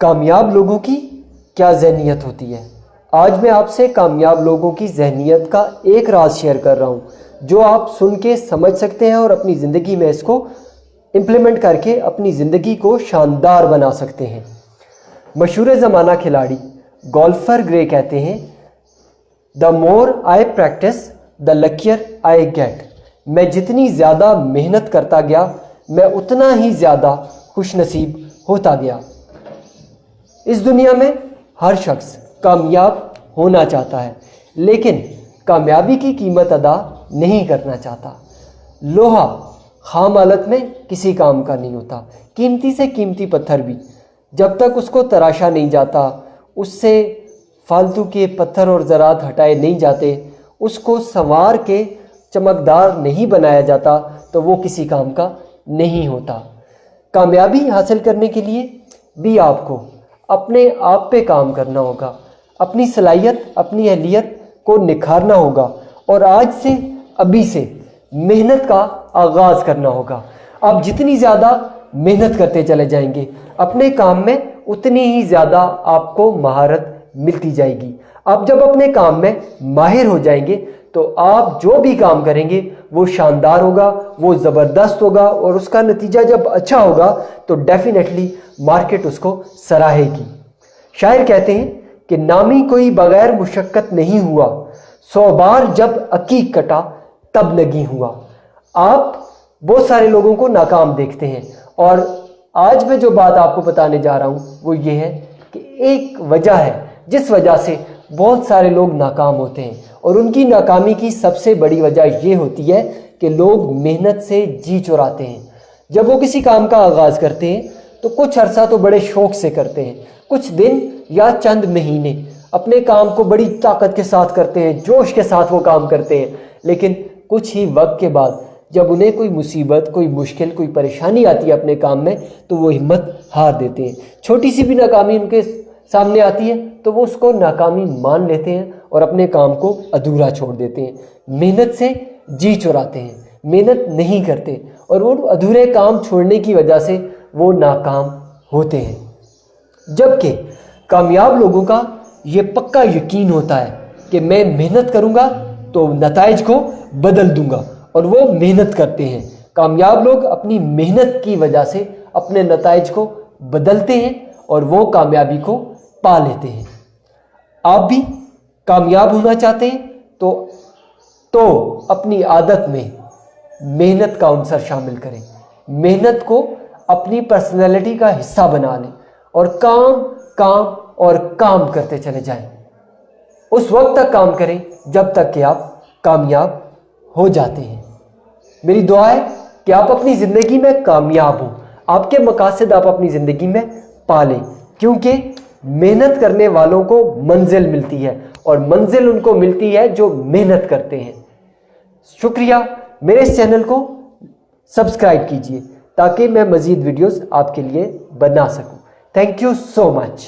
کامیاب لوگوں کی کیا ذہنیت ہوتی ہے؟ آج میں آپ سے کامیاب لوگوں کی ذہنیت کا ایک راز شیئر کر رہا ہوں جو آپ سن کے سمجھ سکتے ہیں اور اپنی زندگی میں اس کو امپلیمنٹ کر کے اپنی زندگی کو شاندار بنا سکتے ہیں۔ مشہور زمانہ کھلاڑی گولفر گرے کہتے ہیں "The more I practice, the luckier I get"۔ میں جتنی زیادہ محنت کرتا گیا میں اتنا ہی زیادہ خوش نصیب ہوتا گیا۔ اس دنیا میں ہر شخص کامیاب ہونا چاہتا ہے لیکن کامیابی کی قیمت ادا نہیں کرنا چاہتا۔ لوہا خام حالت میں کسی کام کا نہیں ہوتا۔ قیمتی سے قیمتی پتھر بھی جب تک اس کو تراشا نہیں جاتا، اس سے فالتو کے پتھر اور زراعت ہٹائے نہیں جاتے، اس کو سنوار کے چمکدار نہیں بنایا جاتا تو وہ کسی کام کا نہیں ہوتا۔ کامیابی حاصل کرنے کے لیے بھی آپ کو اپنے آپ پہ کام کرنا ہوگا، اپنی صلاحیت، اپنی اہلیت کو نکھارنا ہوگا اور آج سے، ابھی سے محنت کا آغاز کرنا ہوگا۔ آپ جتنی زیادہ محنت کرتے چلے جائیں گے اپنے کام میں اتنی ہی زیادہ آپ کو مہارت ملتی جائے گی۔ آپ جب اپنے کام میں ماہر ہو جائیں گے تو آپ جو بھی کام کریں گے وہ شاندار ہوگا، وہ زبردست ہوگا اور اس کا نتیجہ جب اچھا ہوگا تو ڈیفینیٹلی مارکیٹ اس کو سراہے گی۔ شاعر کہتے ہیں کہ نامی کوئی بغیر مشقت نہیں ہوا، 100 بار جب عقیق کٹا تب نگیں ہوا۔ آپ بہت سارے لوگوں کو ناکام دیکھتے ہیں اور آج میں جو بات آپ کو بتانے جا رہا ہوں وہ یہ ہے کہ ایک وجہ ہے جس وجہ سے بہت سارے لوگ ناکام ہوتے ہیں، اور ان کی ناکامی کی سب سے بڑی وجہ یہ ہوتی ہے کہ لوگ محنت سے جی چراتے ہیں۔ جب وہ کسی کام کا آغاز کرتے ہیں تو کچھ عرصہ تو بڑے شوق سے کرتے ہیں، کچھ دن یا چند مہینے اپنے کام کو بڑی طاقت کے ساتھ کرتے ہیں، جوش کے ساتھ وہ کام کرتے ہیں، لیکن کچھ ہی وقت کے بعد جب انہیں کوئی مصیبت، کوئی مشکل، کوئی پریشانی آتی ہے اپنے کام میں تو وہ ہمت ہار دیتے ہیں۔ چھوٹی سی بھی ناکامی ان کے سامنے آتی ہے تو وہ اس کو ناکامی مان لیتے ہیں اور اپنے کام کو ادھورا چھوڑ دیتے ہیں، محنت سے جی چراتے ہیں، محنت نہیں کرتے اور وہ ادھورے کام چھوڑنے کی وجہ سے وہ ناکام ہوتے ہیں۔ جبکہ کامیاب لوگوں کا یہ پکا یقین ہوتا ہے کہ میں محنت کروں گا تو نتائج کو بدل دوں گا، اور وہ محنت کرتے ہیں۔ کامیاب لوگ اپنی محنت کی وجہ سے اپنے نتائج کو بدلتے ہیں اور وہ کامیابی کو پا لیتے ہیں۔ آپ بھی کامیاب ہونا چاہتے ہیں تو اپنی عادت میں محنت کا عنصر شامل کریں، محنت کو اپنی پرسنالٹی کا حصہ بنا لیں اور کام کرتے چلے جائیں۔ اس وقت تک کام کریں جب تک کہ آپ کامیاب ہو جاتے ہیں۔ میری دعا ہے کہ آپ اپنی زندگی میں کامیاب ہوں، آپ کے مقاصد آپ اپنی زندگی میں پالیں، کیونکہ محنت کرنے والوں کو منزل ملتی ہے اور منزل ان کو ملتی ہے جو محنت کرتے ہیں۔ شکریہ، میرے اس چینل کو سبسکرائب کیجئے تاکہ میں مزید ویڈیوز آپ کے لیے بنا سکوں۔ Thank you so much.